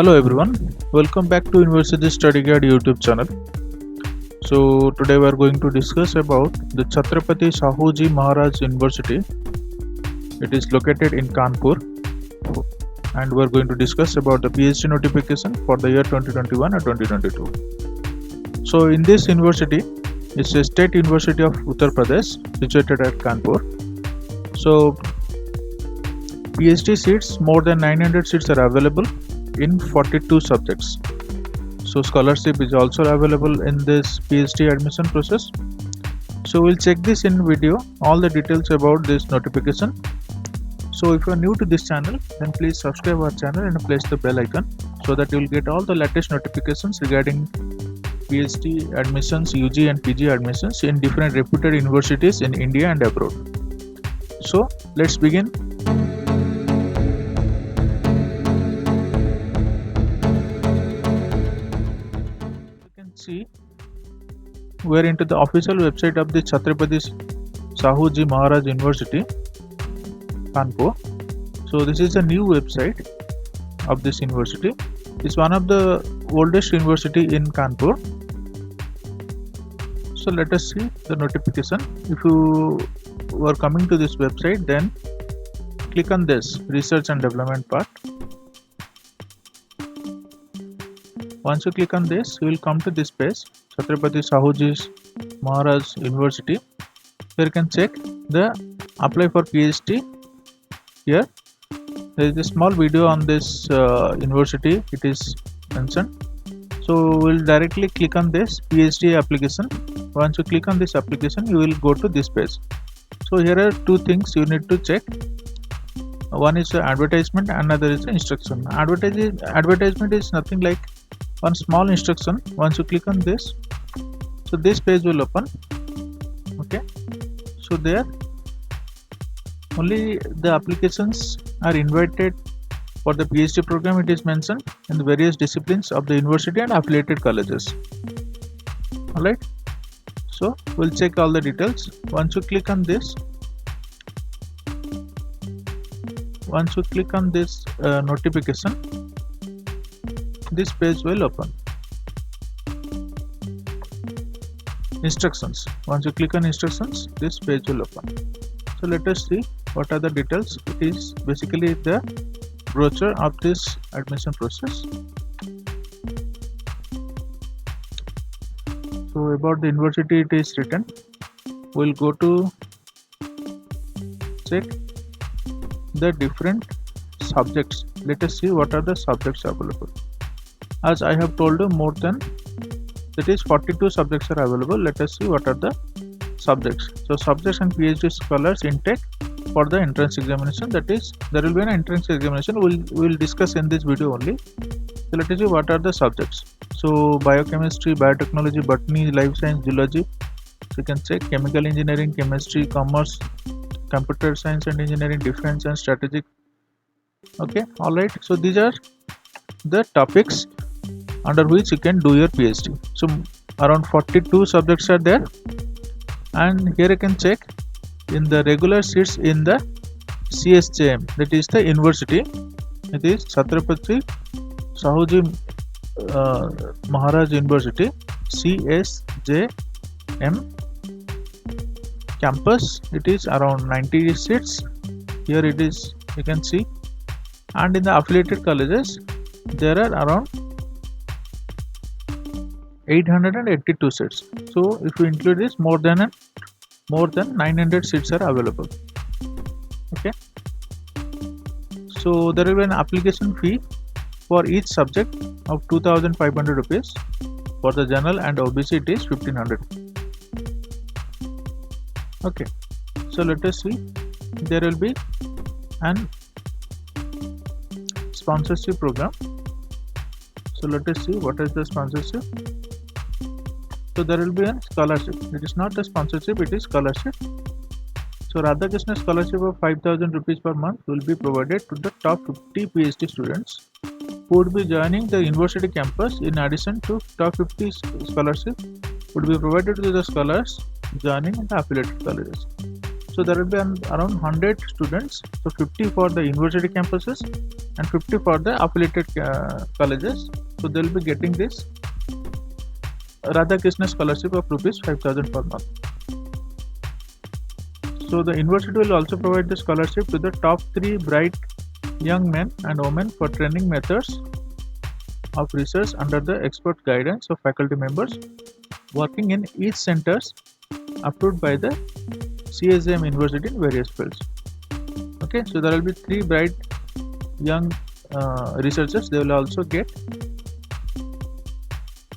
Hello everyone, welcome back to University Study Guide YouTube channel. So today we are going to discuss about the Chhatrapati Shahuji Maharaj University. It is located in Kanpur, and we are going to discuss about the PhD notification for the year 2021 and 2022. So in this university, it's a state university of Uttar Pradesh situated at Kanpur. So PhD seats, more than 900 seats are available in 42 subjects. So scholarship is also available in this PhD admission process. So we'll check this in video, all the details about this notification. So if you are new to this channel, then please subscribe our channel and press the bell icon so that you will get all the latest notifications regarding PhD admissions, UG and PG admissions in different reputed universities in India and abroad. So let's begin. See, we're into the official website of the Chhatrapati Shahuji Maharaj University, Kanpur. So this is a new website of this university. It's one of the oldest university in Kanpur. So let us see the notification. If you were coming to this website, then click on this research and development part. Once you click on this, you will come to this page, Chhatrapati Shahuji Maharaj University. Here you can check the apply for PhD. Here there is a small video on this university, it is mentioned. So we will directly click on this PhD application. Once you click on this application, you will go to this page. So here are two things you need to check. One is the advertisement, another is the instruction. Advertisement is nothing like one small instruction. Once you click on this, so this page will open. Okay, so there only the applications are invited for the PhD program. It is mentioned in the various disciplines of the university and affiliated colleges. Alright, so we'll check all the details. Once you click on this, notification, this page will open. Instructions. Once you click on instructions, this page will open. So let us see what are the details. It is basically the brochure of this admission process. So about the university, it is written. We'll go to check the different subjects. Let us see what are the subjects available. As I have told you, more than that is 42 subjects are available. Let us see what are the subjects. So subjects and PhD scholars intake for the entrance examination, that is there will be an entrance examination. We'll discuss in this video only. So let us see what are the subjects. So biochemistry, biotechnology, botany, life science, zoology. So you can check chemical engineering, chemistry, commerce, computer science and engineering, defense and strategic. Okay, all right. So these are the topics under which you can do your PhD. So around 42 subjects are there, and here you can check in the regular seats in the CSJM, that is the university. It is Chhatrapati Shahuji Maharaj University, CSJM campus. It is around 90 seats. Here it is, you can see. And in the affiliated colleges, there are around 882 seats. So if you include this, more than 900 seats are available. Okay, so there will be an application fee for each subject of 2500 rupees. For the general and OBC, it is 1500. Okay, so let us see. There will be an sponsorship program. So let us see what is the sponsorship. So there will be a scholarship. It is not a sponsorship, it is scholarship. So Radhakrishna scholarship of 5000 rupees per month will be provided to the top 50 PhD students who would be joining the university campus. In addition to top 50 scholarship would be provided to the scholars joining the affiliated colleges. So there will be around 100 students, so 50 for the university campuses and 50 for the affiliated colleges. So they will be getting this Radhakrishna scholarship of rupees 5,000 per month. So the university will also provide the scholarship to the top 3 bright young men and women for training methods of research under the expert guidance of faculty members working in each centers approved by the CSIM University in various fields. Okay, so there will be 3 bright young researchers. They will also get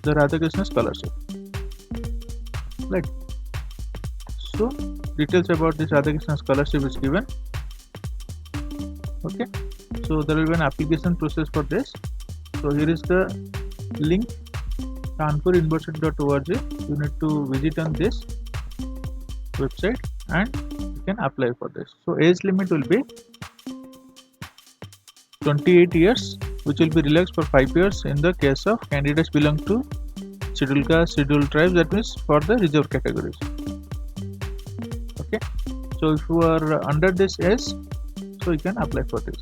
the Radhakrishna scholarship. Right. So details about this Radhakrishna scholarship is given. Okay, so there will be an application process for this. So here is the link, kanpuruniversity.org. You need to visit on this website and you can apply for this. So age limit will be 28 years, which will be relaxed for 5 years in the case of candidates belong to scheduled caste, scheduled tribes, that means for the reserved categories. Okay, so if you are under this age, so you can apply for this.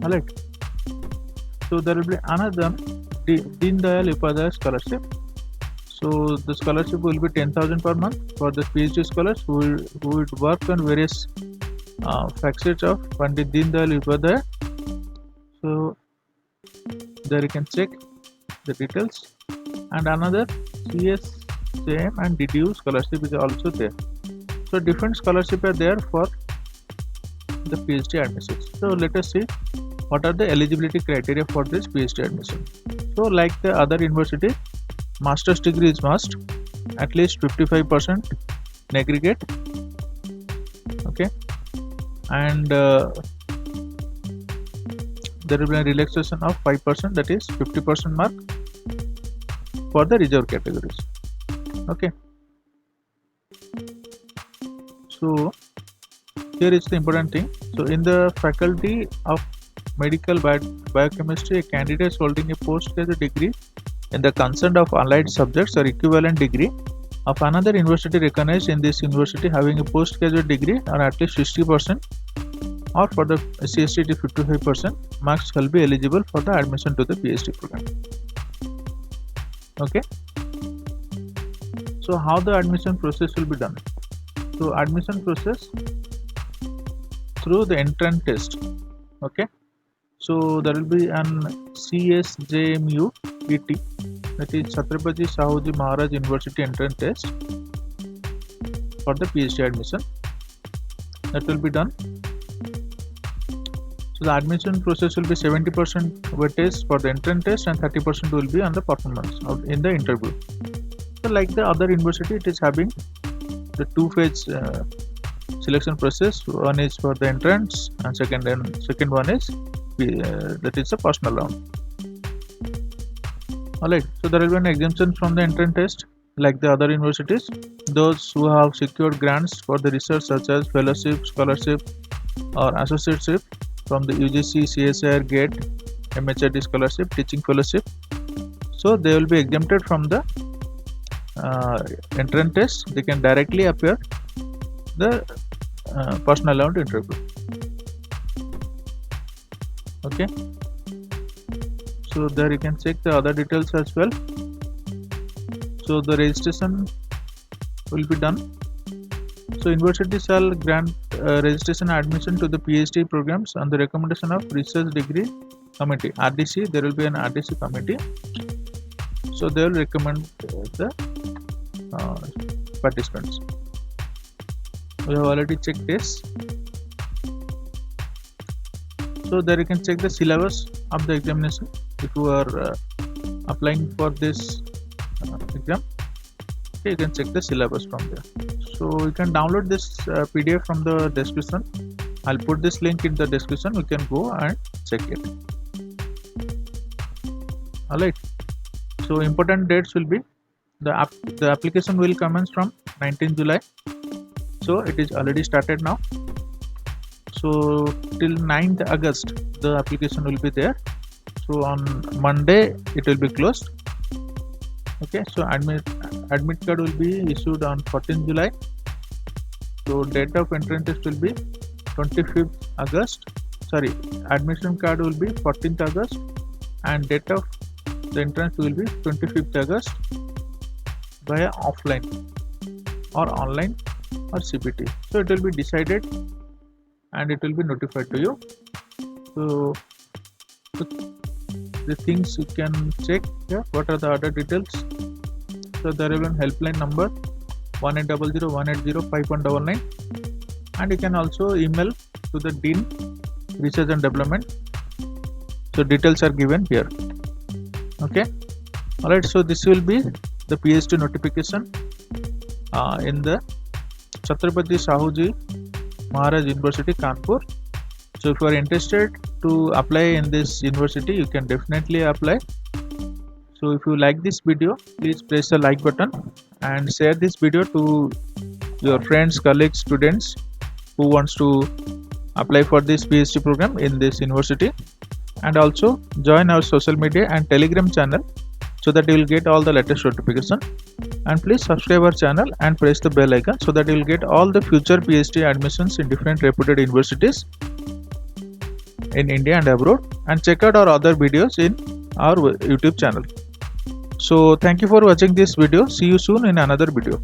Alright, so there will be another Deen Dayal Upadhyaya scholarship. So the scholarship will be 10,000 per month for the PhD scholars who would work on various facets of Pandit Deen Dayal Upadhyaya. So there you can check the details. And another CSIM and DDU scholarship is also there. So different scholarships are there for the PhD admissions. So let us see what are the eligibility criteria for this PhD admission. So like the other university, master's degree is must, at least 55% in aggregate. Okay, and there will be a relaxation of 5%, that is 50% mark for the reserved categories. Okay, so here is the important thing. So in the faculty of medical biochemistry, a candidate holding a postgraduate degree in the concern of allied subjects or equivalent degree of another university recognized in this university having a postgraduate degree or at least 60%, or for the CST 55% marks shall be eligible for the admission to the PhD program. Okay, so how the admission process will be done? So admission process through the entrance test. Okay, so there will be an CSJMU ET, that is Chhatrapati Shahuji Maharaj University entrance test for the PhD admission. That will be done. So the admission process will be 70% weightage for the entrance test and 30% will be on the performance in the interview. So like the other university, it is having the 2-phase selection process. One is for the entrance and second one is that is a personal round. Alright, so there will be an exemption from the entrance test like the other universities. Those who have secured grants for the research such as fellowship, scholarship or associateship from the UGC, CSIR, GATE, MHRD scholarship, teaching fellowship, so they will be exempted from the entrance test. They can directly appear the personal round interview. Okay, so there you can check the other details as well. So the registration will be done. So university shall grant registration admission to the PhD programs on the recommendation of Research Degree Committee, RDC. There will be an RDC committee, so they will recommend the participants. We have already checked this. So there you can check the syllabus of the examination if you are applying for this exam. Okay, you can check the syllabus from there. So you can download this PDF from the description. I'll put this link in the description. You can go and check it. Alright. So important dates will be the application will commence from 19 July. So it is already started now. So till 9th August the application will be there. So on Monday it will be closed. Okay, so admit card will be issued on 14th July. So date of entrance test will be 25th August. Sorry, admission card will be 14th August, and date of the entrance will be 25th August via offline or online or CBT. So it will be decided and it will be notified to you. So the things you can check here. What are the other details? So there will be a helpline number 1800-180-5199, and you can also email to the Dean Research and Development. So details are given here. Okay. Alright. So this will be the PhD notification in the Chhatrapati Shahuji Maharaj University, Kanpur. So if you are interested to apply in this university, you can definitely apply. So if you like this video, please press the like button and share this video to your friends, colleagues, students who wants to apply for this PhD program in this university. And also join our social media and Telegram channel so that you will get all the latest notification. And please subscribe our channel and press the bell icon so that you will get all the future PhD admissions in different reputed universities in India and abroad. And check out our other videos in our YouTube channel. So thank you for watching this video. See you soon in another video.